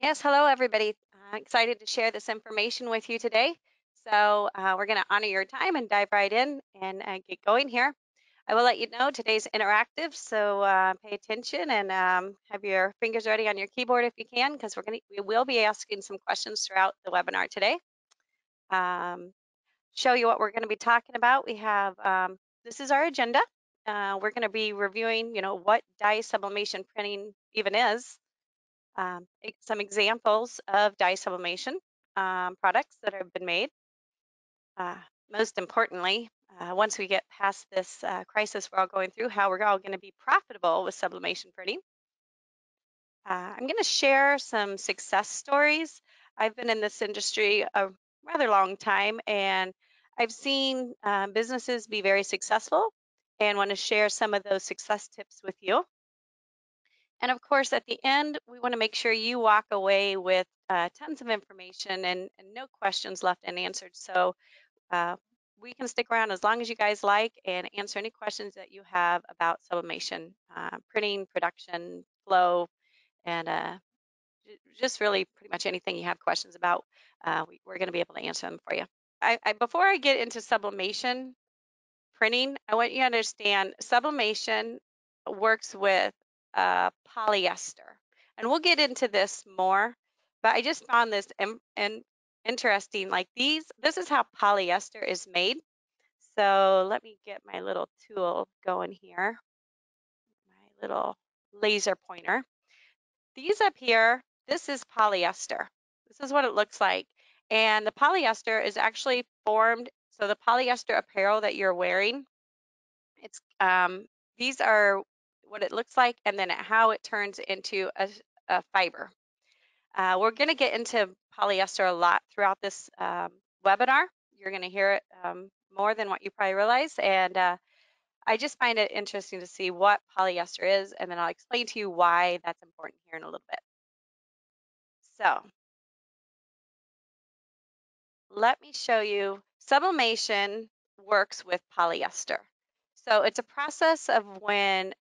Yes, hello everybody. Excited to share this information with you today. We're going to honor your time and dive right in and get going here. I will let you know today's interactive, so pay attention and have your fingers ready on your keyboard if you can, because we will be asking some questions throughout the webinar today. Show you what we're going to be talking about. We have this is our agenda. We're going to be reviewing, what dye sublimation printing even is. Some examples of dye sublimation products that have been made. Uh, Most importantly, once we get past this crisis we're all going through, how we're all going to be profitable with sublimation printing. I'm going to share some success stories. I've been in this industry a rather long time, and I've seen businesses be very successful and want to share some of those success tips with you. And of course, at the end, we want to make sure you walk away with tons of information and no questions left unanswered. So uh, we can stick around as long as you guys like and answer any questions that you have about sublimation, printing, production, flow, and just really pretty much anything you have questions about. We're going to be able to answer them for you. Before I get into sublimation printing, I want you to understand sublimation works with polyester. And we'll get into this more, but I just found this interesting. Like this is how polyester is made. So let me get my little tool going here, my little laser pointer. These up here, this is polyester. This is what it looks like. And the polyester is actually formed, so the polyester apparel that you're wearing, it's these are what it looks like, and then how it turns into a fiber. We're going to get into polyester a lot throughout this webinar. You're going to hear it more than what you probably realize, and I just find it interesting to see what polyester is, and then I'll explain to you why that's important here in a little bit. So let me show you. Sublimation works with polyester. So it's a process of when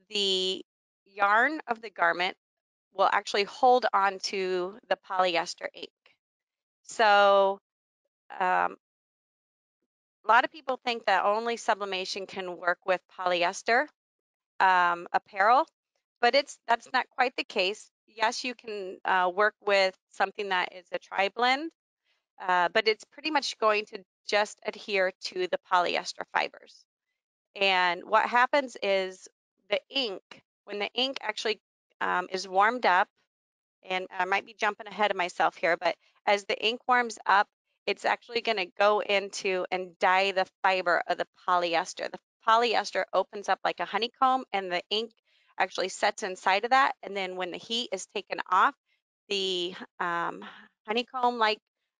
the yarn of the garment will actually hold on to the polyester ink. So a lot of people think that only sublimation can work with polyester apparel, but that's not quite the case. Yes, you can work with something that is a tri-blend, but it's pretty much going to just adhere to the polyester fibers. And what happens is when the ink actually is warmed up, and I might be jumping ahead of myself here, but as the ink warms up, it's actually going to go into and dye the fiber of the polyester. The polyester opens up like a honeycomb, and the ink actually sets inside of that. And then when the heat is taken off, the honeycomb, like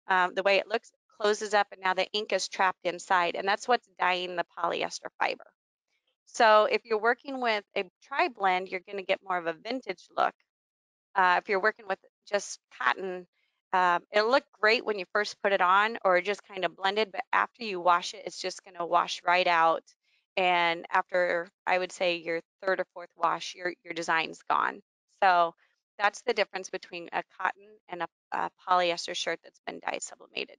the way it looks, closes up, and now the ink is trapped inside, and that's what's dyeing the polyester fiber. So if you're working with a tri-blend, you're going to get more of a vintage look. If you're working with just cotton, it'll look great when you first put it on or just kind of blended, but after you wash it, it's just going to wash right out. And after, I would say, your third or fourth wash, your design's gone. So that's the difference between a cotton and a polyester shirt that's been dye sublimated.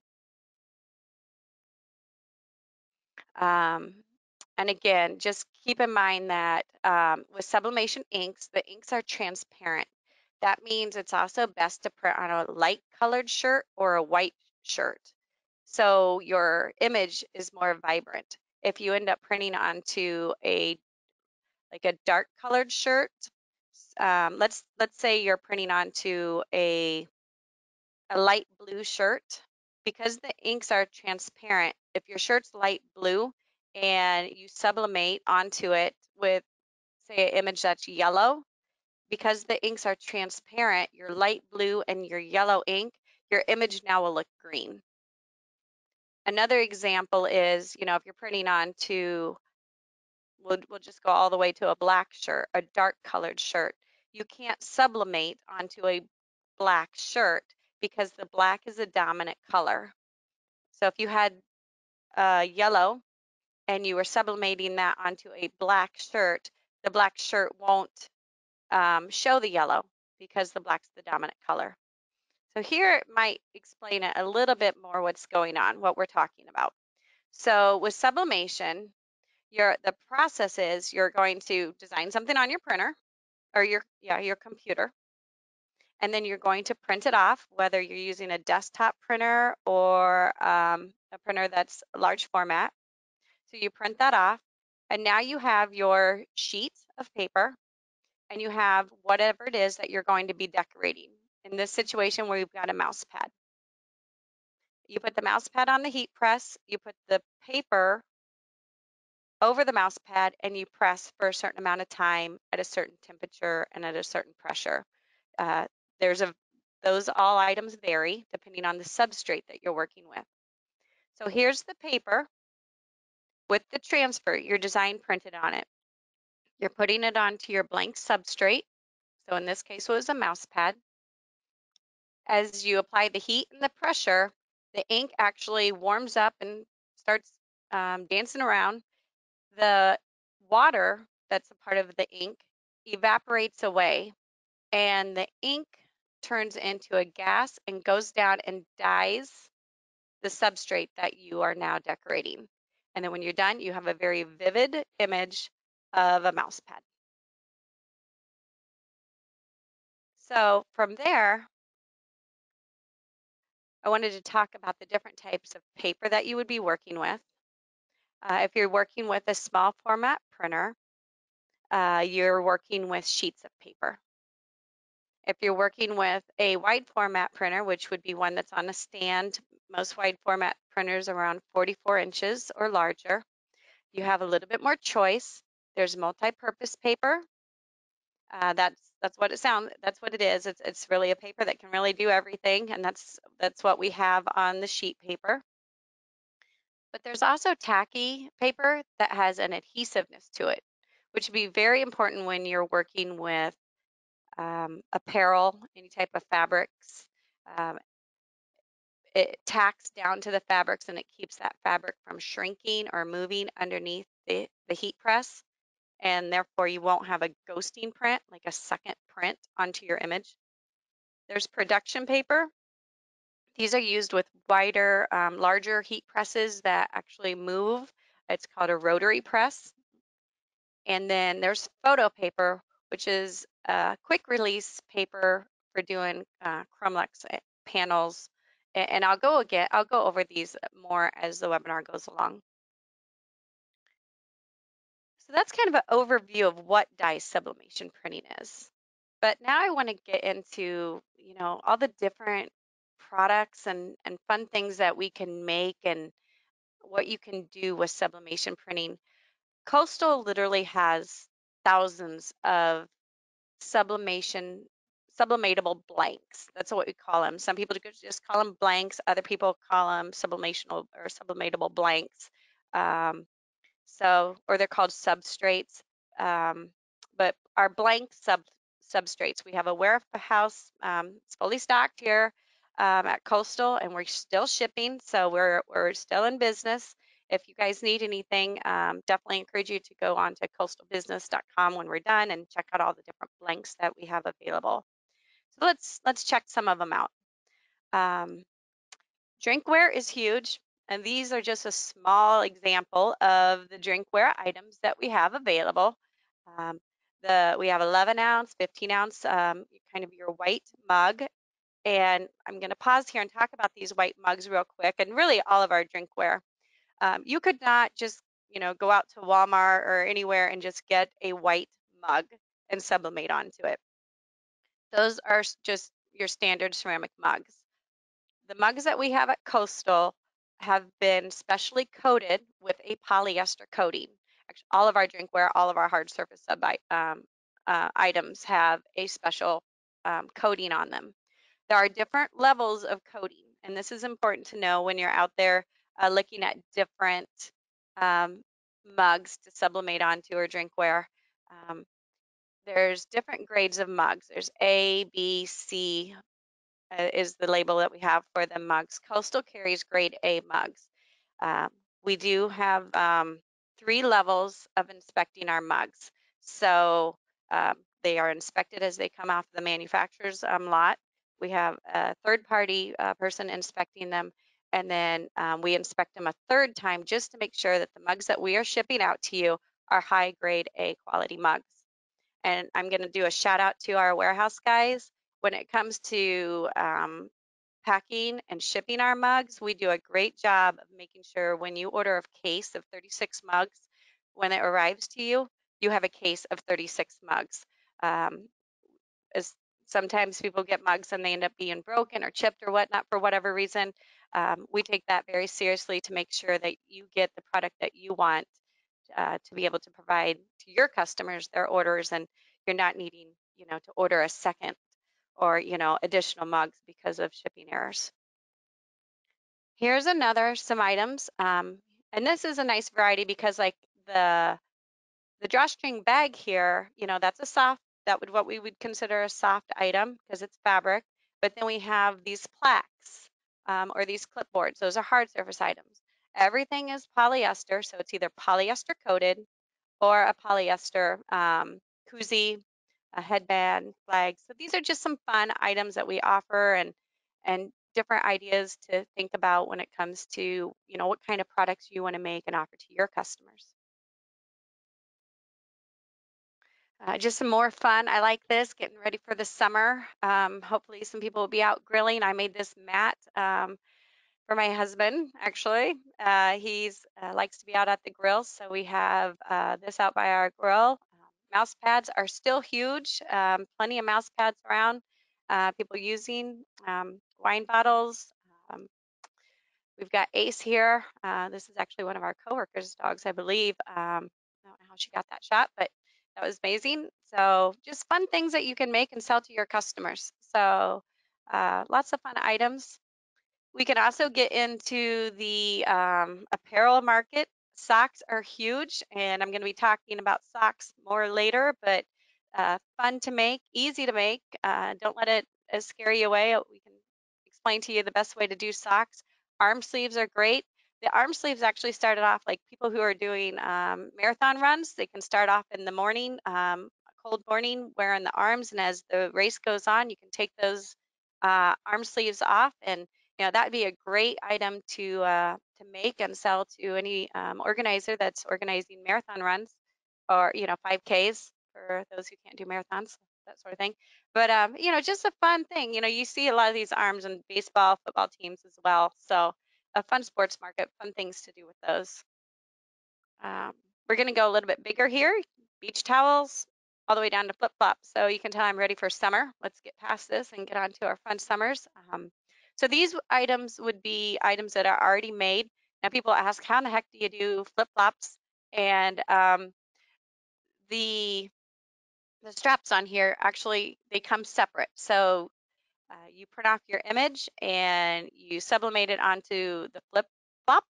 Um, and again, just keep in mind that with sublimation inks, the inks are transparent. That means it's also best to print on a light colored shirt or a white shirt. So your image is more vibrant. If you end up printing onto a dark colored shirt, let's say you're printing onto a light blue shirt, because the inks are transparent. If your shirt's light blue and you sublimate onto it with, say, an image that's yellow, because the inks are transparent, your light blue and your yellow ink, your image now will look green. Another example is, if you're printing onto, we'll just go all the way to a black shirt, a dark colored shirt. You can't sublimate onto a black shirt because the black is a dominant color. So if you had yellow and you were sublimating that onto a black shirt, the black shirt won't show the yellow. because the black's the dominant color. So here it might explain it a little bit more what's going on, what we're talking about. So with sublimation, the process is you're going to design something on your printer or your computer, and then you're going to print it off, whether you're using a desktop printer or a printer that's large format. So you print that off, and now you have your sheet of paper, and you have whatever it is that you're going to be decorating. In this situation, where you've got a mouse pad, you put the mouse pad on the heat press, you put the paper over the mouse pad, and you press for a certain amount of time at a certain temperature and at a certain pressure. Uh, there's a those all items vary depending on the substrate that you're working with. So here's the paper with the transfer, your design printed on it. You're putting it onto your blank substrate. So in this case, it was a mouse pad. As you apply the heat and the pressure, the ink actually warms up and starts dancing around. The water that's a part of the ink evaporates away, and the ink turns into a gas and goes down and dyes the substrate that you are now decorating. And then when you're done, you have a very vivid image of a mouse pad. So from there, I wanted to talk about the different types of paper that you would be working with. If you're working with a small format printer, you're working with sheets of paper. If you're working with a wide format printer, which would be one that's on a stand, most wide format printers are around 44 inches or larger, you have a little bit more choice. There's multi-purpose paper. That's what it sounds. That's what it is. It's really a paper that can really do everything, and that's what we have on the sheet paper. But there's also tacky paper that has an adhesiveness to it, which would be very important when you're working with apparel, any type of fabrics. Um, it tacks down to the fabrics and it keeps that fabric from shrinking or moving underneath the heat press. And therefore you won't have a ghosting print, like a second print onto your image. There's production paper. These are used with wider, larger heat presses that actually move. It's called a rotary press. And then there's photo paper, which is a quick release paper for doing Chromlux panels. And I'll go over these more as the webinar goes along. So that's kind of an overview of what dye sublimation printing is. But now I want to get into, all the different products and fun things that we can make and what you can do with sublimation printing. Coastal literally has thousands of sublimatable blanks. That's what we call them. Some people just call them blanks. Other people call them sublimational or sublimatable blanks. Or they're called substrates. But our blank substrates, we have a warehouse. It's fully stocked here at Coastal, and we're still shipping, so we're still in business. If you guys need anything, definitely encourage you to go on to coastalbusiness.com when we're done and check out all the different blanks that we have available. So let's check some of them out. Drinkware is huge, and these are just a small example of the drinkware items that we have available. Um, we have 11 ounce, 15 ounce, kind of your white mug. And I'm going to pause here and talk about these white mugs real quick, and really all of our drinkware. You could not just, go out to Walmart or anywhere and just get a white mug and sublimate onto it. Those are just your standard ceramic mugs. The mugs that we have at Coastal have been specially coated with a polyester coating. Actually, all of our drinkware, all of our hard surface items have a special coating on them. There are different levels of coating, and this is important to know when you're out there looking at different mugs to sublimate onto or drinkware. There's different grades of mugs. There's A, B, C is the label that we have for the mugs. Coastal carries grade A mugs. We do have 3 levels of inspecting our mugs. So They are inspected as they come off the manufacturer's lot. We have a third-party person inspecting them, and then we inspect them a third time just to make sure that the mugs that we are shipping out to you are high-grade A quality mugs. And I'm going to do a shout out to our warehouse guys. When it comes to packing and shipping our mugs, we do a great job of making sure when you order a case of 36 mugs, when it arrives to you, you have a case of 36 mugs. Um, as sometimes people get mugs and they end up being broken or chipped or whatnot for whatever reason. We take that very seriously to make sure that you get the product that you want to be able to provide to your customers their orders, and you're not needing, to order a second or, additional mugs because of shipping errors. Here's some items. And this is a nice variety because like the drawstring bag here, that's what we would consider a soft item because it's fabric. But then we have these plaques or these clipboards. Those are hard surface items. Everything is polyester, so it's either polyester coated or a polyester koozie, a headband, flag. So these are just some fun items that we offer and different ideas to think about when it comes to, what kind of products you want to make and offer to your customers. Just some more fun. I like this, getting ready for the summer. Hopefully some people will be out grilling. I made this mat for my husband, actually. He's likes to be out at the grill, so we have this out by our grill. Mouse pads are still huge. Plenty of mouse pads around. People using wine bottles. Um, We've got Ace here. This is actually one of our coworkers' dogs, I believe. I don't know how she got that shot, but that was amazing. So just fun things that you can make and sell to your customers. So lots of fun items. We can also get into the apparel market. Socks are huge, and I'm going to be talking about socks more later, but fun to make, easy to make. Don't let it scare you away. We can explain to you the best way to do socks. Arm sleeves are great. The arm sleeves actually started off like people who are doing marathon runs. They can start off in the morning, cold morning, wearing the arms, and as the race goes on, you can take those arm sleeves off, and that'd be a great item to make and sell to any organizer that's organizing marathon runs or 5Ks for those who can't do marathons, that sort of thing. But just a fun thing. You see a lot of these arms in baseball, football teams as well. So a fun sports market, fun things to do with those. Um, we're going to go a little bit bigger here. Beach towels, all the way down to flip-flops. So you can tell I'm ready for summer. Let's get past this and get on to our fun summers. So these items would be items that are already made. Now people ask, how in the heck do you do flip-flops? And the straps on here, actually, they come separate. So you print off your image and you sublimate it onto the flip-flop,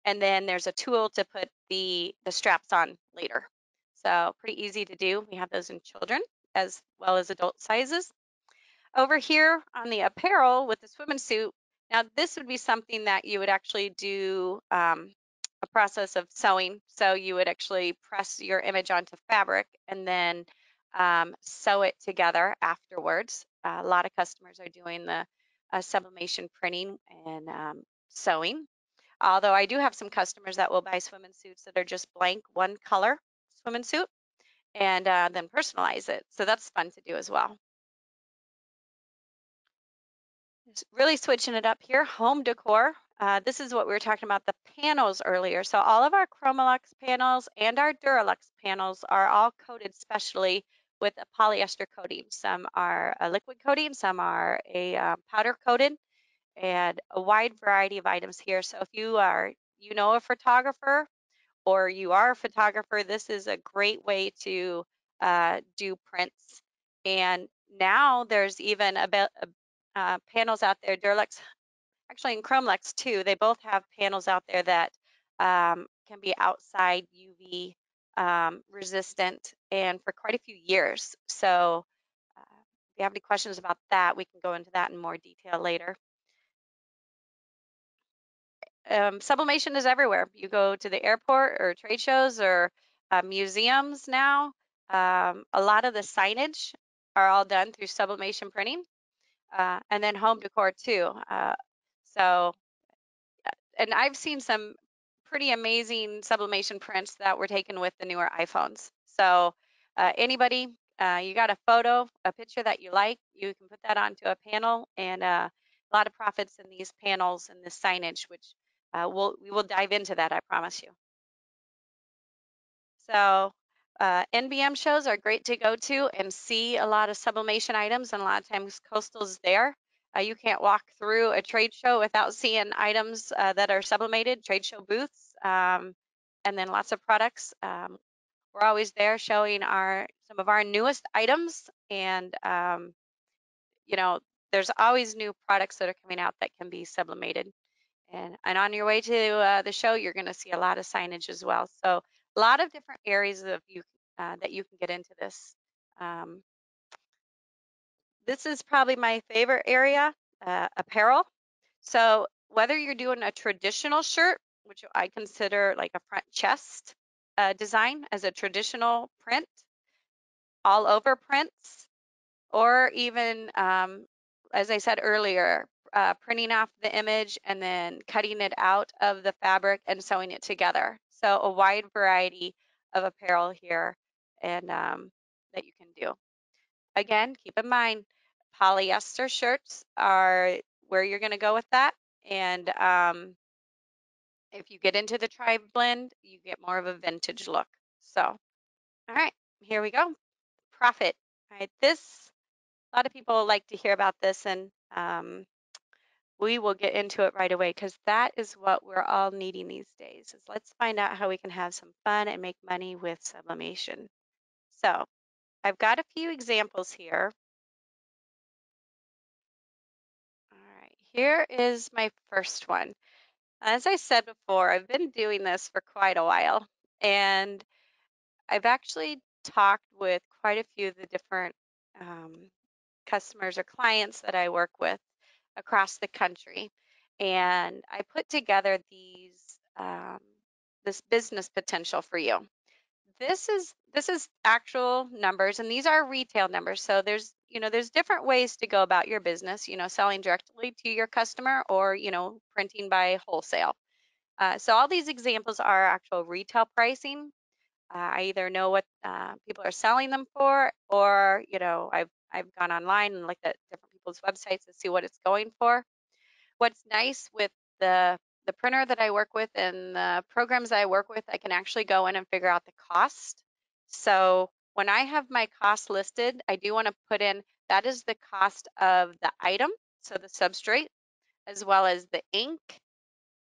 and then there's a tool to put the straps on later. So pretty easy to do. We have those in children as well as adult sizes. Over here on the apparel with the swimming suit, now this would be something that you would actually do a process of sewing. So you would actually press your image onto fabric and then sew it together afterwards. A lot of customers are doing the sublimation printing and sewing. Although I do have some customers that will buy swimming suits that are just blank one color swimming suit and then personalize it. So that's fun to do as well. Really switching it up here, home decor. This is what we were talking about, the panels earlier. So all of our Chromolux panels and our Duralux panels are all coated specially with a polyester coating. Some are a liquid coating, some are a powder coated, and a wide variety of items here. So if you are, a photographer or you are a photographer, this is a great way to do prints. And now there's even panels out there, Duralux, actually in Chromolux too, they both have panels out there that can be outside UV resistant and for quite a few years. So if you have any questions about that, we can go into that in more detail later. Sublimation is everywhere. You go to the airport or trade shows or museums now. A lot of the signage are all done through sublimation printing, and then home decor too. So, and I've seen some pretty amazing sublimation prints that were taken with the newer iPhones. So, anybody, you got a photo, a picture that you like, you can put that onto a panel, and a lot of profits in these panels and this signage, which we will dive into that, I promise you. So NBM shows are great to go to and see a lot of sublimation items, and a lot of times Coastal's there. You can't walk through a trade show without seeing items that are sublimated, trade show booths, and then lots of products. We're always there showing some of our newest items, and you know, there's always new products that are coming out that can be sublimated. And on your way to the show, you're going to see a lot of signage as well. So a lot of different areas of you that you can get into this. Um, this is probably my favorite area, apparel. So whether you're doing a traditional shirt, which I consider like a front chest design as a traditional print, all over prints, or even, as I said earlier, printing off the image and then cutting it out of the fabric and sewing it together. So a wide variety of apparel here and that you can do. Again, keep in mind, polyester shirts are where you're going to go with that. And if you get into the tri blend, you get more of a vintage look. So, all right, here we go. Profit. All right, this a lot of people like to hear about this, and we will get into it right away because that is what we're all needing these days. Is let's find out how we can have some fun and make money with sublimation. So I've got a few examples here. All right, here is my first one. As I said before, I've been doing this for quite a while, and I've actually talked with quite a few of the different customers or clients that I work with across the country. And I put together this business potential for you. This is actual numbers, and these are retail numbers. So there's different ways to go about your business, selling directly to your customer or, printing by wholesale. So all these examples are actual retail pricing. I either know what people are selling them for, or I've gone online and looked at different people's websites to see what it's going for. What's nice with the printer that I work with and the programs I work with, I can actually go in and figure out the cost. So when I have my cost listed, I do want to put in that is the cost of the item, so the substrate, as well as the ink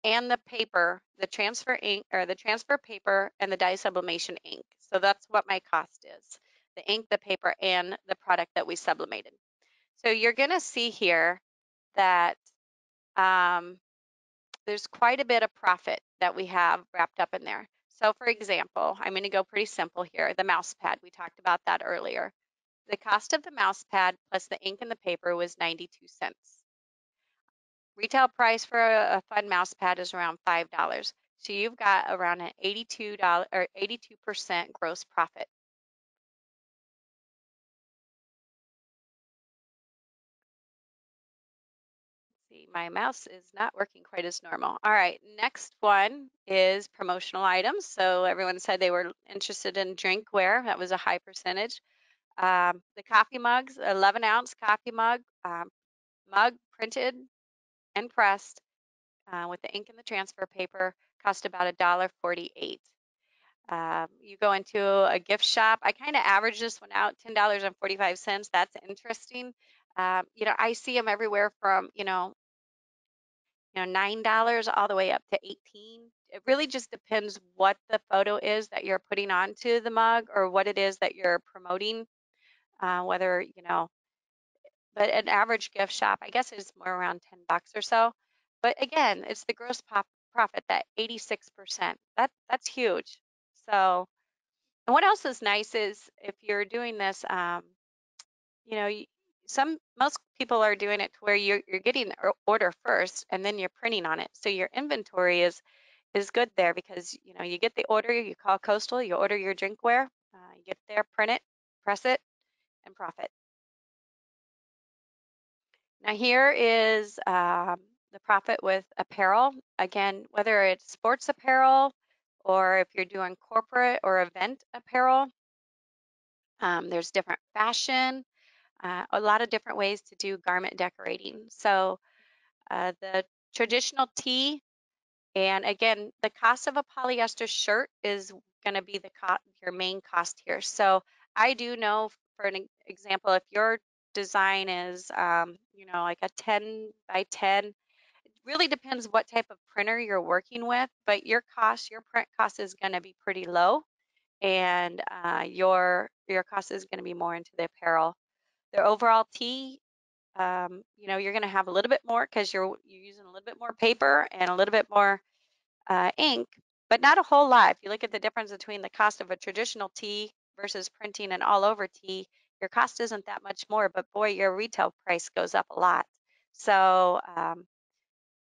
and the paper, the transfer ink or the transfer paper and the dye sublimation ink. So that's what my cost is, the ink, the paper, and the product that we sublimated. So you're going to see here that there's quite a bit of profit that we have wrapped up in there. So for example, I'm going to go pretty simple here. The mouse pad, we talked about that earlier. The cost of the mouse pad plus the ink and the paper was 92 cents. Retail price for a fun mouse pad is around $5. So you've got around an $82 or 82% gross profit. See, my mouse is not working quite as normal. All right, next one is promotional items. So everyone said they were interested in drinkware. That was a high percentage. The coffee mugs, 11-ounce coffee mug printed and pressed with the ink and the transfer paper, cost about $1.48. You go into a gift shop. I kind of average this one out, $10.45. That's interesting. I see them everywhere from, $9 all the way up to 18. It really just depends what the photo is that you're putting onto the mug or what it is that you're promoting, whether, but an average gift shop, I guess is more around $10 or so. But again, it's the gross profit, that 86%. That's huge. So, and what else is nice is if you're doing this, you know, most people are doing it to where you're getting the order first and then you're printing on it. So your inventory is good there because you get the order, you call Coastal, you order your drinkware, you get there, print it, press it, and profit. Now here is the profit with apparel. Again, whether it's sports apparel or if you're doing corporate or event apparel, there's different fashion, a lot of different ways to do garment decorating. So the traditional tee, and again, the cost of a polyester shirt is going to be your main cost here. So I do know, for an example, if your design is, like a 10 by 10, it really depends what type of printer you're working with, but your print cost is going to be pretty low, and your cost is going to be more into the apparel. The overall tee, you're going to have a little bit more because you're using a little bit more paper and a little bit more ink, but not a whole lot. If you look at the difference between the cost of a traditional tee versus printing an all over tee, your cost isn't that much more, but boy, your retail price goes up a lot. So,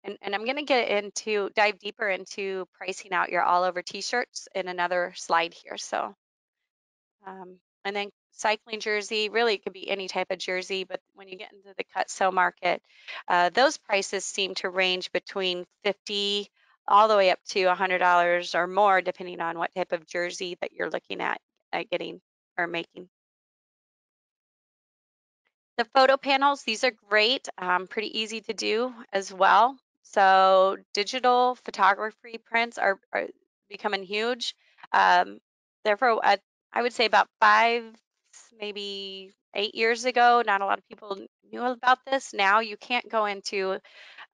and I'm going to dive deeper into pricing out your all over t-shirts in another slide here. So, and then cycling jersey, really it could be any type of jersey, but when you get into the cut sew market, those prices seem to range between 50 all the way up to $100 or more, depending on what type of jersey that you're looking at getting or making. The photo panels, these are great, pretty easy to do as well. So digital photography prints are becoming huge. Therefore, I would say about 5, maybe 8 years ago, not a lot of people knew about this. Now you can't go into,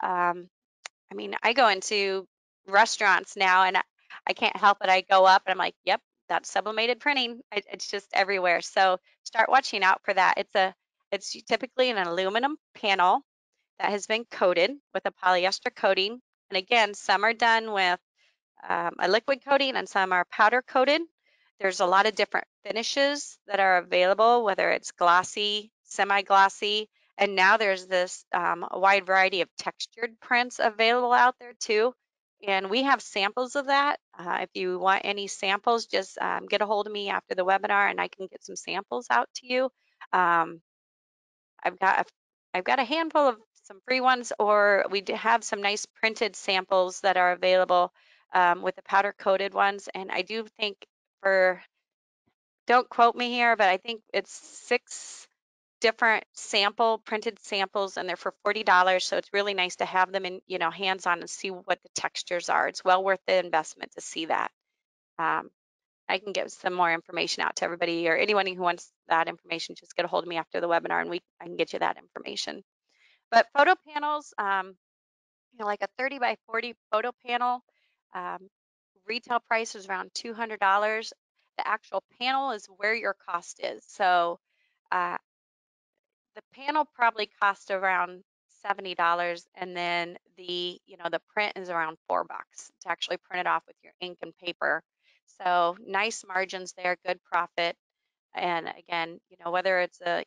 I go into restaurants now and I can't help it. I go up and I'm like, yep, that's sublimated printing. It's just everywhere. So start watching out for that. It's typically an aluminum panel that has been coated with a polyester coating. And again, some are done with a liquid coating and some are powder coated. There's a lot of different finishes that are available, whether it's glossy, semi-glossy, and now there's this a wide variety of textured prints available out there too. And we have samples of that. If you want any samples, just get a hold of me after the webinar and I can get some samples out to you. Um, I've got a, I've got a handful of some free ones, or we have some nice printed samples that are available with the powder coated ones. And I do think don't quote me here, but I think it's 6 different printed samples, and they're for $40. So it's really nice to have them in, hands-on and see what the textures are. It's well worth the investment to see that. Um, I can get some more information out to everybody, or anyone who wants that information, just get a hold of me after the webinar and I can get you that information. But photo panels, like a 30 by 40 photo panel, um, retail price is around $200. The actual panel is where your cost is. So uh, the panel probably costs around $70, and then the print is around $4 to actually print it off with your ink and paper. So nice margins there, good profit. And again, whether it's the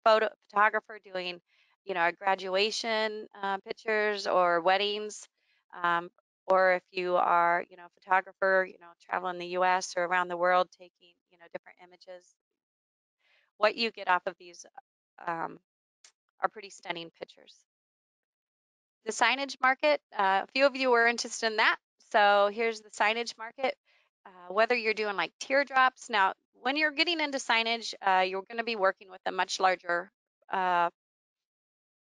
photographer doing, a graduation pictures or weddings, um, or if you are, a photographer, traveling the U.S. or around the world taking, different images, what you get off of these um, are pretty stunning pictures. The signage market, a few of you were interested in that. So here's the signage market. Whether you're doing like teardrops. Now, when you're getting into signage, you're going to be working with a much larger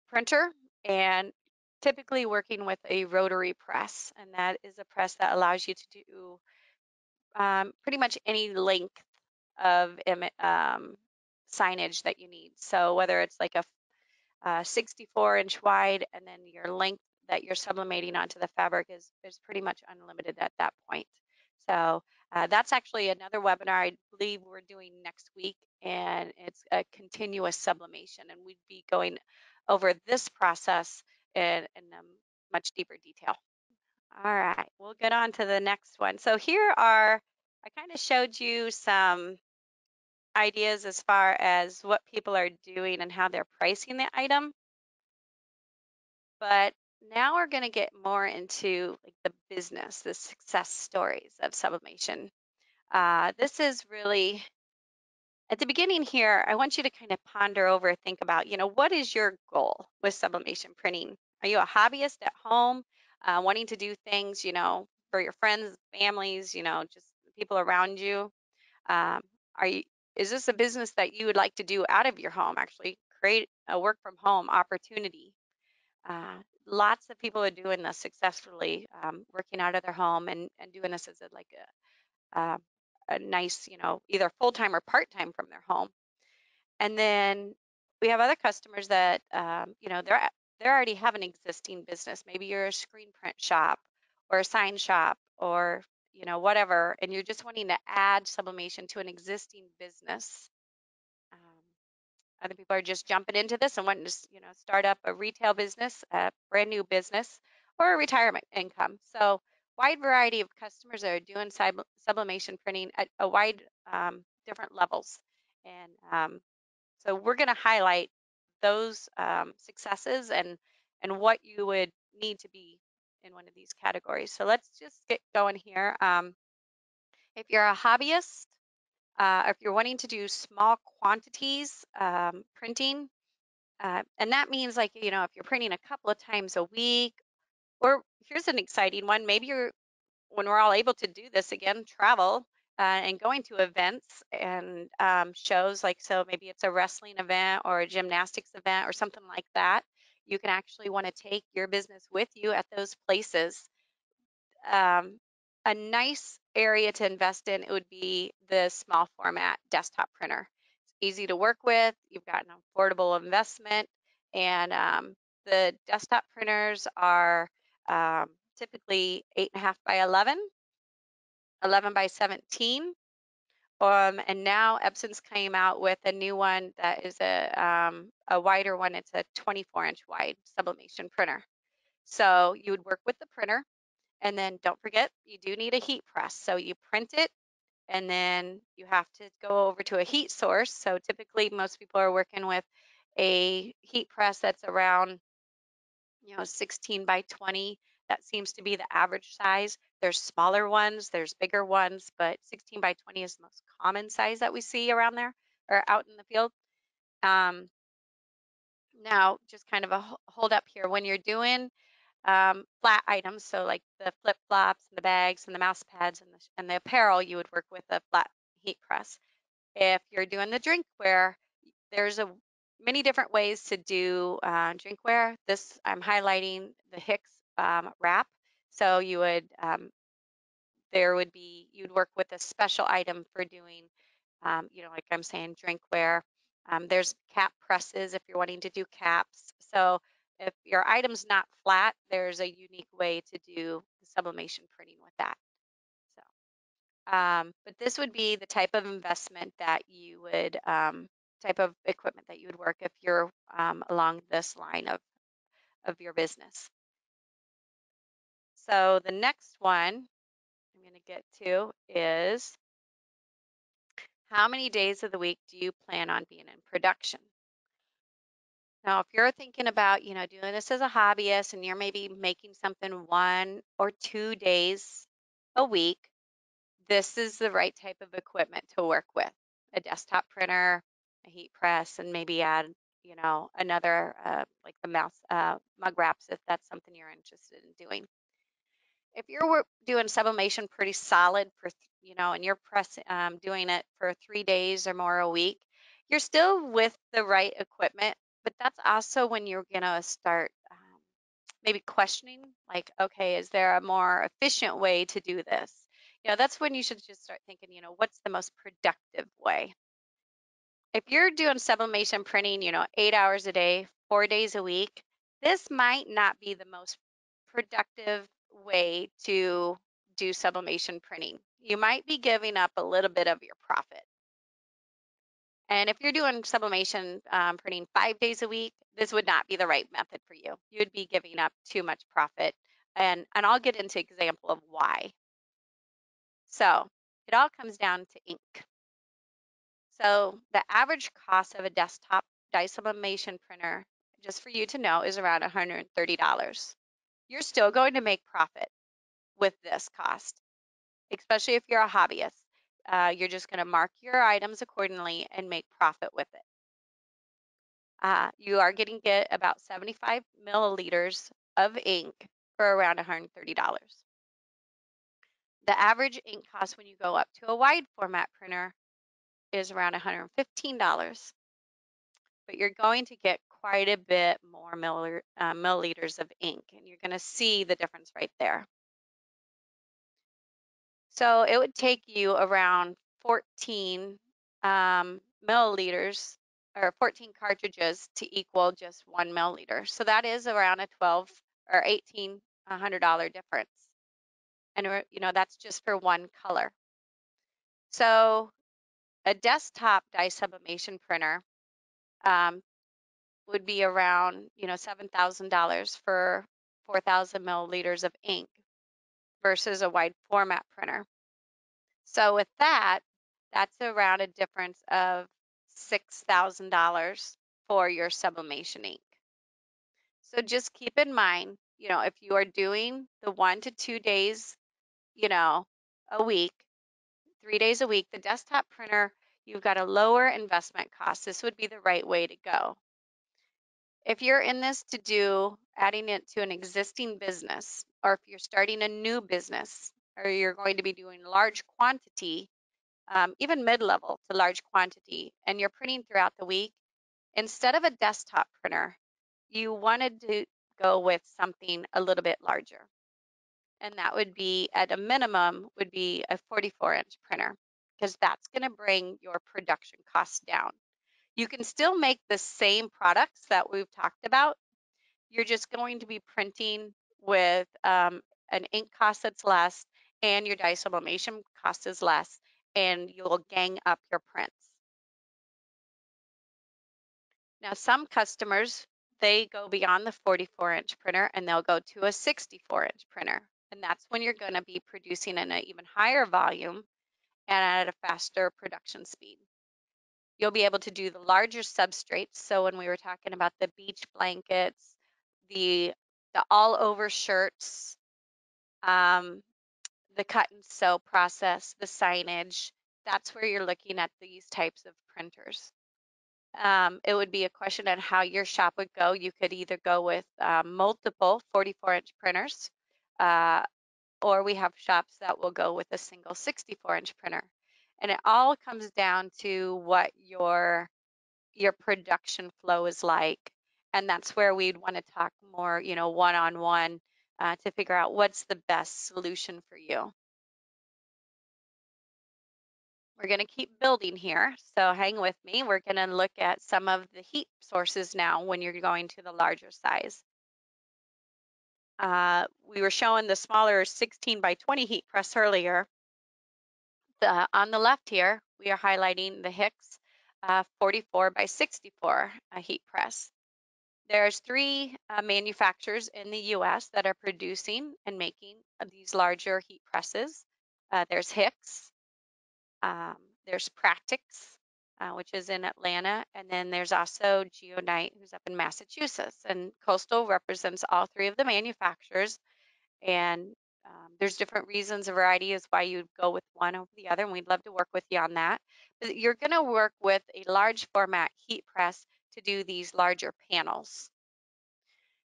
printer, and typically working with a rotary press. And that is a press that allows you to do pretty much any length of signage that you need. So whether it's like a 64-inch wide, and then your length that you're sublimating onto the fabric is pretty much unlimited at that point. So that's actually another webinar I believe we're doing next week, and it's a continuous sublimation, and we'd be going over this process in much deeper detail. All right, we'll get on to the next one. So I kind of showed you some ideas as far as what people are doing and how they're pricing the item. But now we're going to get more into like the business, the success stories of sublimation. This is really At the beginning here, I want you to kind of ponder over, think about, what is your goal with sublimation printing? Are you a hobbyist at home, wanting to do things, for your friends, families, just the people around you? Um, are you, is this a business that you would like to do out of your home, actually create a work from home opportunity? Lots of people are doing this successfully, working out of their home and doing this as uh, a nice, either full-time or part-time from their home. And then we have other customers that, they're already have an existing business. Maybe you're a screen print shop or a sign shop or, whatever, and you're just wanting to add sublimation to an existing business. Um, Other people are just jumping into this and wanting to, start up a retail business, a brand new business, or a retirement income. So wide variety of customers that are doing sublimation printing at a wide different levels. And so we're going to highlight those successes and what you would need to be in one of these categories. So let's just get going here. If you're a hobbyist, if you're wanting to do small quantities printing, and that means like, if you're printing a couple of times a week, or here's an exciting one, maybe when we're all able to do this again, travel and going to events and shows, like, so maybe it's a wrestling event or a gymnastics event or something like that. You can actually want to take your business with you at those places. Um, a nice area to invest in, it would be the small format desktop printer. It's easy to work with. You've got an affordable investment, and the desktop printers are typically 8.5 by 11, 11 by 17. And now Epson's came out with a new one that is a wider one. It's a 24-inch wide sublimation printer. So you would work with the printer, and then don't forget, you do need a heat press. So you print it, and then you have to go over to a heat source. So typically most people are working with a heat press that's around 16 by 20. That seems to be the average size. There's smaller ones, there's bigger ones, but 16 by 20 is the most common size that we see around there or out in the field. Now, just kind of a hold up here. When you're doing flat items, so like the flip-flops and the bags and the mouse pads and the apparel, you would work with a flat heat press. If you're doing the drinkware, there's many different ways to do drinkware. This, I'm highlighting the Hicks wrap. So you would, you'd work with a special item for doing, like I'm saying, drinkware. There's cap presses if you're wanting to do caps. So if your item's not flat, there's a unique way to do the sublimation printing with that. But this would be the type of investment that you would, type of equipment that you would work if you're along this line of your business. So the next one I'm going to get to is, how many days of the week do you plan on being in production? Now, if you're thinking about, doing this as a hobbyist and you're maybe making something 1 or 2 days a week, this is the right type of equipment to work with. A desktop printer, a heat press, and maybe add, another like the mouse mug wraps if that's something you're interested in doing. If you're doing sublimation pretty solid for, and you're doing it for 3 days or more a week, you're still with the right equipment, but that's also when you're gonna start maybe questioning, like, okay, is there a more efficient way to do this? That's when you should just start thinking, what's the most productive way? If you're doing sublimation printing, 8 hours a day, 4 days a week, this might not be the most productive way to do sublimation printing. You might be giving up a little bit of your profit. And if you're doing sublimation printing 5 days a week, this would not be the right method for you. You'd be giving up too much profit. And I'll get into example of why. So it all comes down to ink. So the average cost of a desktop dye sublimation printer, just for you to know, is around $130. You're still going to make profit with this cost, especially if you're a hobbyist. You're just going to mark your items accordingly and make profit with it. You are getting get about 75 milliliters of ink for around $130. The average ink cost when you go up to a wide format printer is around $115, but you're going to get quite a bit more milliliters of ink, and you're going to see the difference right there. So it would take you around 14 milliliters or 14 cartridges to equal just 1 milliliter. So that is around a 12 or $1,800 difference. And that's just for one color. So a desktop dye sublimation printer would be around $7,000 for 4,000 milliliters of ink versus a wide format printer. So with that, that's around a difference of $6,000 for your sublimation ink. So just keep in mind, if you are doing the 1 to 2 days, a week, 3 days a week, the desktop printer, you've got a lower investment cost. This would be the right way to go. If you're in this to do adding it to an existing business, or if you're starting a new business, or you're going to be doing large quantity, even mid-level to large quantity, and you're printing throughout the week, instead of a desktop printer, you wanted to go with something a little bit larger. And that would be, at a minimum, would be a 44-inch printer, because that's going to bring your production costs down. You can still make the same products that we've talked about. You're just going to be printing with an ink cost that's less, and your dye sublimation cost is less, and you'll gang up your prints. Now, some customers, they go beyond the 44-inch printer and they'll go to a 64-inch printer. And that's when you're going to be producing in an even higher volume and at a faster production speed. You'll be able to do the larger substrates. So when we were talking about the beach blankets, the all over shirts, the cut and sew process, the signage, that's where you're looking at these types of printers. It would be a question on how your shop would go. You could either go with multiple 44-inch printers, or we have shops that will go with a single 64-inch printer. And it all comes down to what your production flow is like. And that's where we'd want to talk more, one-on-one to figure out what's the best solution for you. We're going to keep building here, so hang with me. We're going to look at some of the heat sources now when you're going to the larger size. We were showing the smaller 16 by 20 heat press earlier. On the left here, we are highlighting the Hicks 44 by 64 heat press. There's 3 manufacturers in the US that are producing and making these larger heat presses. There's Hicks, there's Practics, which is in Atlanta, and then there's also Geonite, who's up in Massachusetts. And Coastal represents all 3 of the manufacturers, and there's different reasons, a variety is why you'd go with one over the other, and we'd love to work with you on that. But you're going to work with a large format heat press to do these larger panels.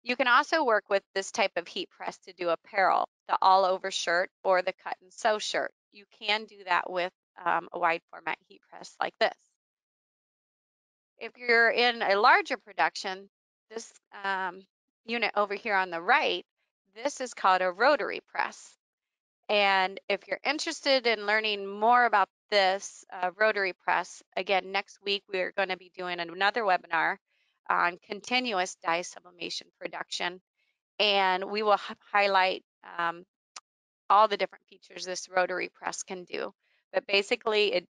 You can also work with this type of heat press to do apparel, the all-over shirt or the cut and sew shirt. You can do that with a wide format heat press like this. If you're in a larger production, this unit over here on the right, this is called a rotary press. And if you're interested in learning more about this rotary press, again, next week we are going to be doing another webinar on continuous dye sublimation production. And we will highlight all the different features this rotary press can do. But basically, it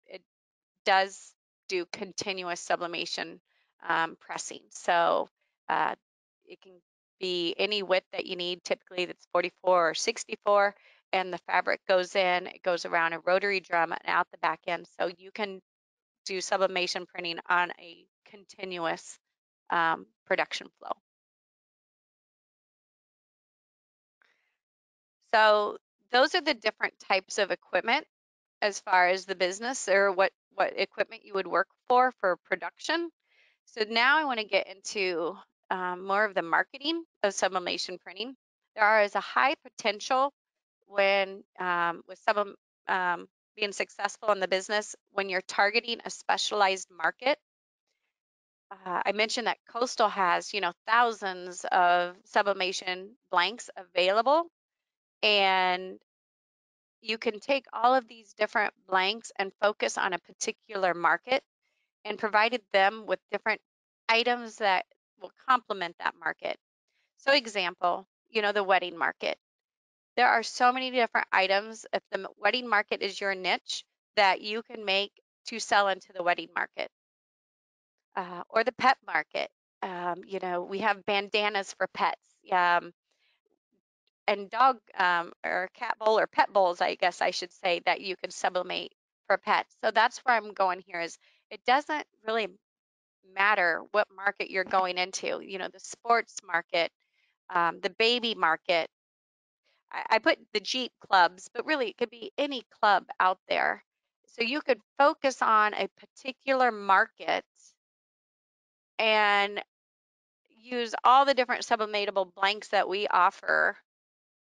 does do continuous sublimation pressing. So it can be any width that you need. Typically, that's 44 or 64. And the fabric goes in, it goes around a rotary drum and out the back end. So you can do sublimation printing on a continuous production flow. So those are the different types of equipment as far as the business or what equipment you would work for production. So now I want to get into more of the marketing of sublimation printing. There is a high potential when with being successful in the business when you're targeting a specialized market. I mentioned that Coastal has, thousands of sublimation blanks available, and you can take all of these different blanks and focus on a particular market and provided them with different items that will complement that market. So example, the wedding market. There are so many different items. If the wedding market is your niche, that you can make to sell into the wedding market. Or the pet market. We have bandanas for pets. And dog or cat bowl or pet bowls, I guess I should say, that you can sublimate for pets. So that's where I'm going here is it doesn't really matter what market you're going into, the sports market, the baby market. I put the Jeep clubs, but really it could be any club out there. So you could focus on a particular market and use all the different sublimatable blanks that we offer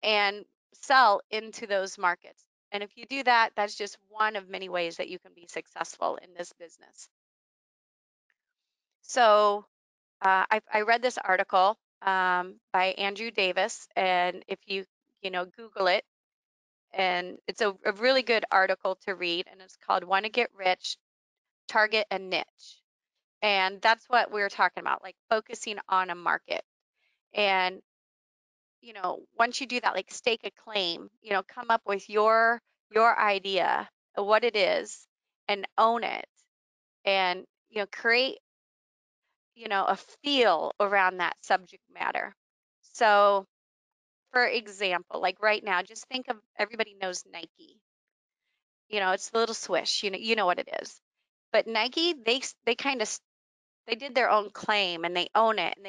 and sell into those markets. And if you do that, that's just one of many ways that you can be successful in this business. So I read this article by Andrew Davis, and if you Google it, and it's a really good article to read, and it's called "Want to Get Rich, Target a Niche," and that's what we're talking about, like focusing on a market. And once you do that, like stake a claim, come up with your idea of what it is and own it, and create a feel around that subject matter. So for example, like right now, just think of, everybody knows Nike. It's the little swish, you know what it is. But Nike, they kind of they did their own claim and they own it, and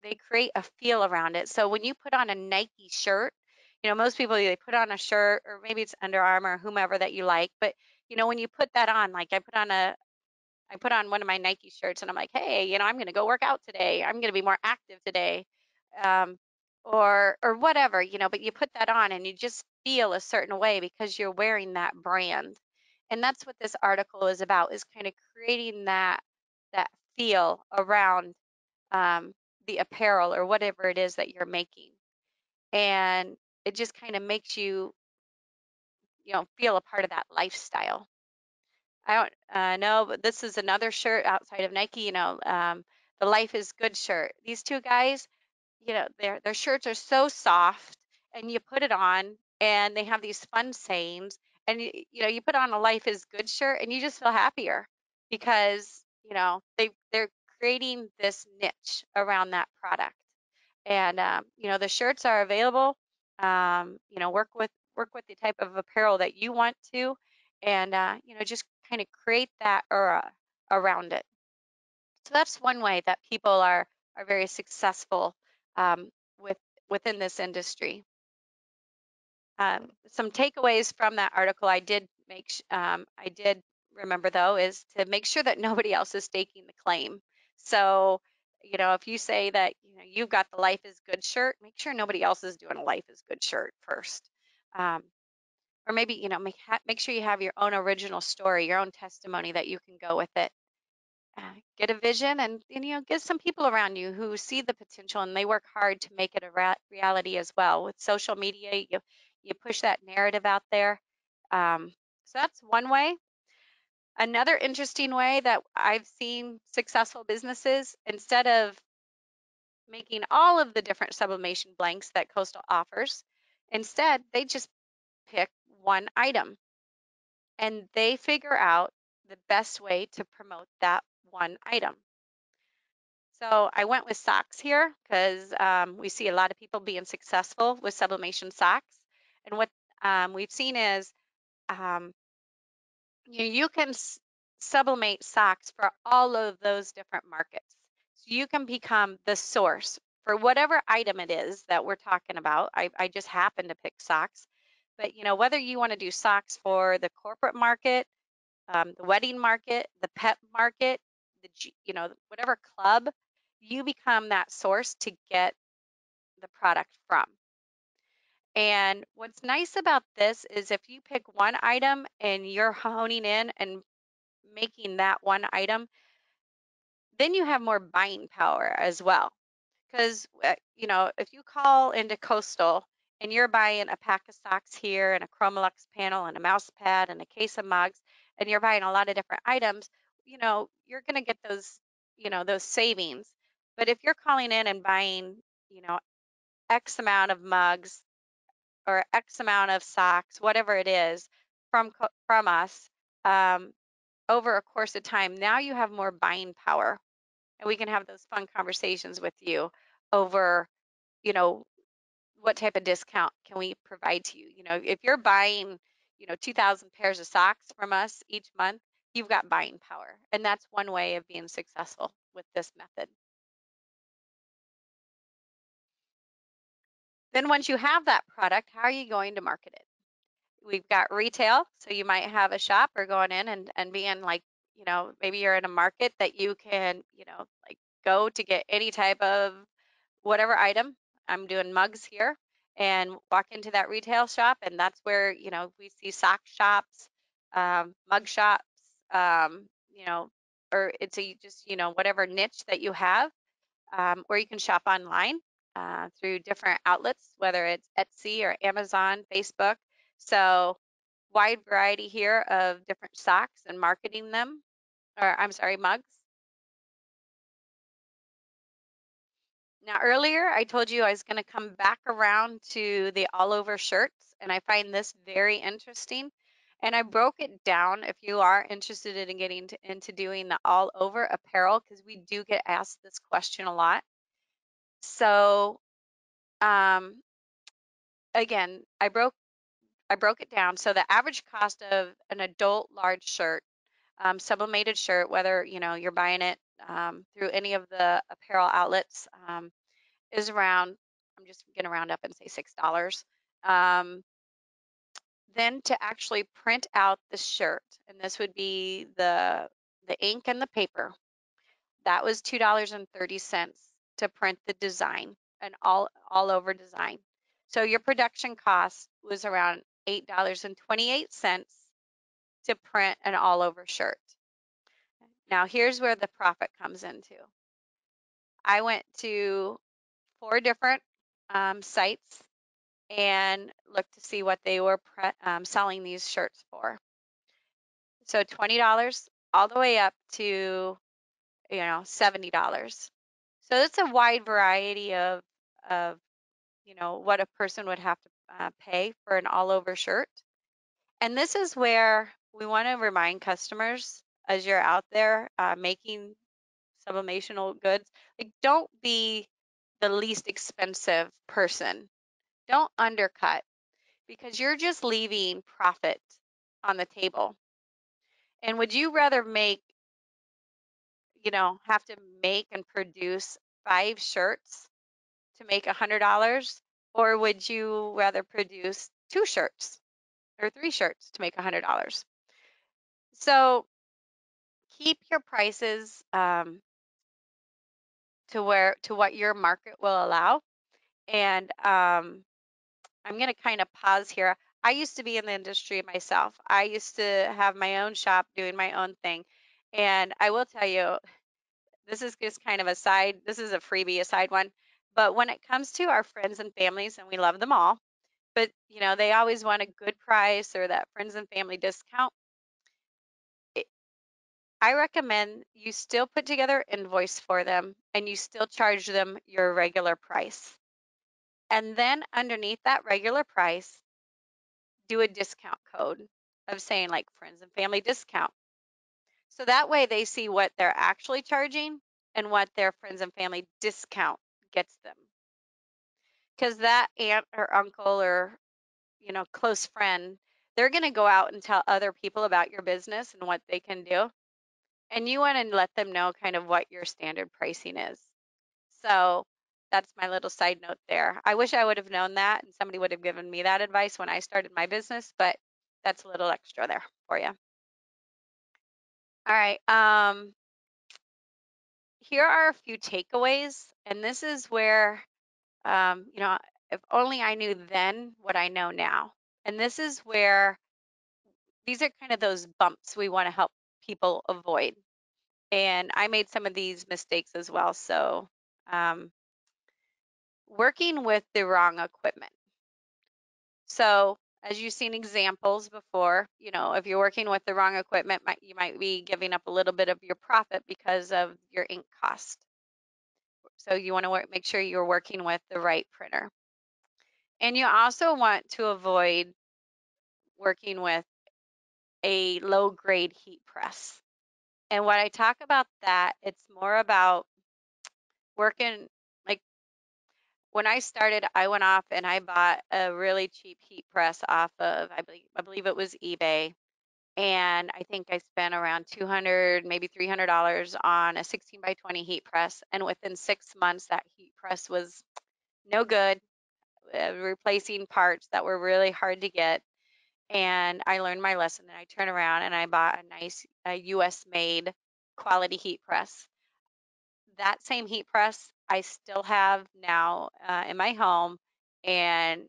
they create a feel around it. So when you put on a Nike shirt, most people, they put on a shirt, or maybe it's Under Armour or whomever that you like, but when you put that on, like I put on one of my Nike shirts and I'm like, hey, I'm going to go work out today. I'm going to be more active today. Um, or whatever, but you put that on and you just feel a certain way because you're wearing that brand. And that's what this article is about, is kind of creating that feel around the apparel or whatever it is that you're making. And it just kind of makes you, feel a part of that lifestyle. I don't know, but this is another shirt outside of Nike, the Life is Good shirt. These two guys, their shirts are so soft, and you put it on and they have these fun sayings, and you put on a Life is Good shirt and you just feel happier because, they're creating this niche around that product. And the shirts are available. Work with the type of apparel that you want to, and just kind of create that aura around it. So that's one way that people are very successful um, with within this industry. Some takeaways from that article I did remember, though, is to make sure that nobody else is staking the claim. So, if you say that you've got the Life is Good shirt, make sure nobody else is doing a Life is Good shirt first. Or maybe make sure you have your own original story, your own testimony that you can go with it. Get a vision, and get some people around you who see the potential and they work hard to make it a reality as well. With social media, you push that narrative out there. So that's one way. Another interesting way that I've seen successful businesses, instead of making all of the different sublimation blanks that Coastal offers, instead they just pick one item and they figure out the best way to promote that one item. So I went with socks here because we see a lot of people being successful with sublimation socks. And what we've seen is you can sublimate socks for all of those different markets. So you can become the source for whatever item it is that we're talking about. I just happen to pick socks. But whether you want to do socks for the corporate market, the wedding market, the pet market, whatever club, you become that source to get the product from. And what's nice about this is if you pick one item and you're honing in and making that one item, then you have more buying power as well. Because, if you call into Coastal and you're buying a pack of socks here and a Chromolux panel and a mouse pad and a case of mugs, and you're buying a lot of different items, you're going to get those savings. But if you're calling in and buying, X amount of mugs or X amount of socks, whatever it is, from us, um, over a course of time, now you have more buying power, and we can have those fun conversations with you over, you know, what type of discount can we provide to you? If you're buying, 2,000 pairs of socks from us each month, you've got buying power, and that's one way of being successful with this method. Then once you have that product, how are you going to market it? We've got retail, so you might have a shop or going in and being like, maybe you're in a market that you can, like go to get any type of whatever item. I'm doing mugs here, and walk into that retail shop, and that's where, we see sock shops, mug shops, um, you know, or it's just, whatever niche that you have, or you can shop online through different outlets, whether it's Etsy or Amazon, Facebook. So wide variety here of different socks and marketing them, or I'm sorry, mugs. Now, earlier I told you I was going to come back around to the all over shirts, and I find this very interesting. And I broke it down if you are interested in getting into doing the all over apparel, because we do get asked this question a lot. So, again, I broke it down. So the average cost of an adult large shirt, sublimated shirt, whether you're buying it through any of the apparel outlets, is around, I'm just gonna round up and say $6. Um, then to actually print out the shirt, and this would be the ink and the paper, that was $2.30 to print the design, an all over design. So your production cost was around $8.28 to print an all over shirt. Now here's where the profit comes into. I went to 4 different sites and looked to see what they were selling these shirts for. So $20 all the way up to $70. So it's a wide variety of what a person would have to pay for an all over shirt. And this is where we want to remind customers, as you're out there making sublimational goods, like, don't be the least expensive person. Don't undercut, because you're just leaving profit on the table. And would you rather have to make and produce 5 shirts to make $100, or would you rather produce 2 shirts or 3 shirts to make $100? So keep your prices to what your market will allow. And I'm going to kind of pause here. I used to be in the industry myself. I used to have my own shop doing my own thing. And I will tell you, this is just kind of this is a freebie, a side one. But when it comes to our friends and families, and we love them all, but they always want a good price or that friends and family discount. I recommend you still put together invoice for them and you still charge them your regular price. And then underneath that regular price, do a discount code of saying like friends and family discount. So that way they see what they're actually charging and what their friends and family discount gets them. Because that aunt or uncle or close friend, they're going to go out and tell other people about your business and what they can do. And you want to let them know kind of what your standard pricing is. So that's my little side note there. I wish I would have known that and somebody would have given me that advice when I started my business, but that's a little extra there for you. All right. Here are a few takeaways, and this is where, you know, if only I knew then what I know now. And this is where these are kind of those bumps we want to help people avoid. And I made some of these mistakes as well. So, working with the wrong equipment. So, as you've seen examples before, you know, if you're working with the wrong equipment, you might be giving up a little bit of your profit because of your ink cost. So you want to make sure you're working with the right printer. And you also want to avoid working with a low grade heat press. And when I talk about that, it's more about working, like when I started, I went off and I bought a really cheap heat press off of, I believe it was eBay. And I think I spent around $200, maybe $300 on a 16 by 20 heat press. And within 6 months, that heat press was no good, replacing parts that were really hard to get. And I learned my lesson. And I turned around and I bought a nice US made quality heat press. That same heat press I still have now in my home. And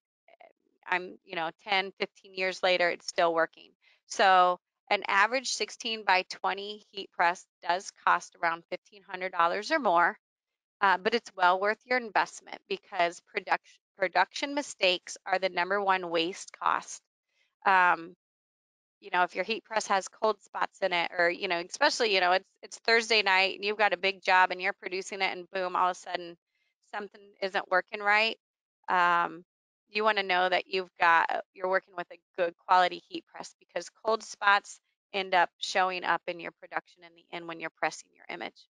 I'm, 10, 15 years later, it's still working. So an average 16 by 20 heat press does cost around $1,500 or more, but it's well worth your investment because production mistakes are the #1 waste cost. Um, if your heat press has cold spots in it, or especially it's Thursday night and you've got a big job and you're producing it, and boom, all of a sudden something isn't working right. Um, you want to know that you're working with a good quality heat press, because cold spots end up showing up in your production in the end when you're pressing your image.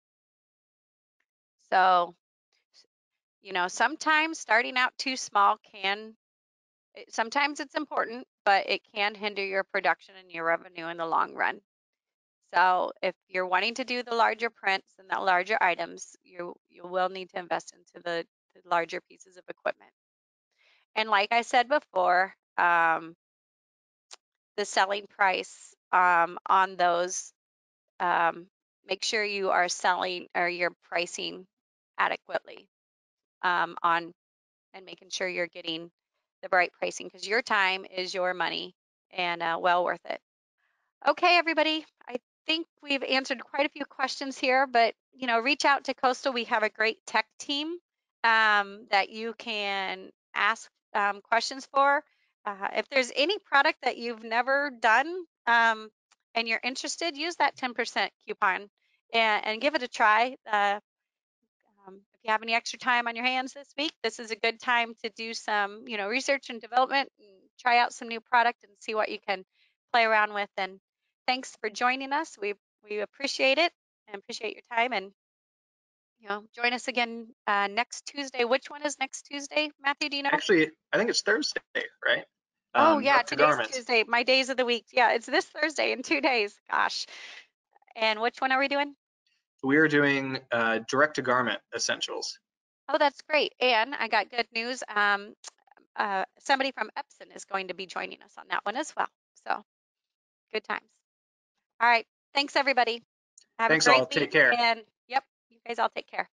So, sometimes starting out too small sometimes it's important, but it can hinder your production and your revenue in the long run. So if you're wanting to do the larger prints and the larger items, you will need to invest into the larger pieces of equipment. And like I said before, the selling price on those, make sure you are selling or you're pricing adequately on and making sure you're getting the right pricing, because your time is your money and well worth it. Okay, everybody, I think we've answered quite a few questions here, but reach out to Coastal. We have a great tech team that you can ask questions for. If there's any product that you've never done and you're interested, use that 10% coupon and give it a try. If you have any extra time on your hands this week, this is a good time to do some, research and development and try out some new product and see what you can play around with. And thanks for joining us. We appreciate it and appreciate your time. And join us again next Tuesday. Which one is next Tuesday, Matthew? Do you know? Actually, I think it's Thursday, right? Oh yeah, Direct to today's garments. Tuesday. My days of the week. Yeah, it's this Thursday in 2 days. Gosh. And which one are we doing? We are doing direct to garment essentials. Oh, that's great. And I got good news. Somebody from Epson is going to be joining us on that one as well. So good times. All right. Thanks, everybody. Have a Thanks all. great Take week. care. And yep, you guys all take care.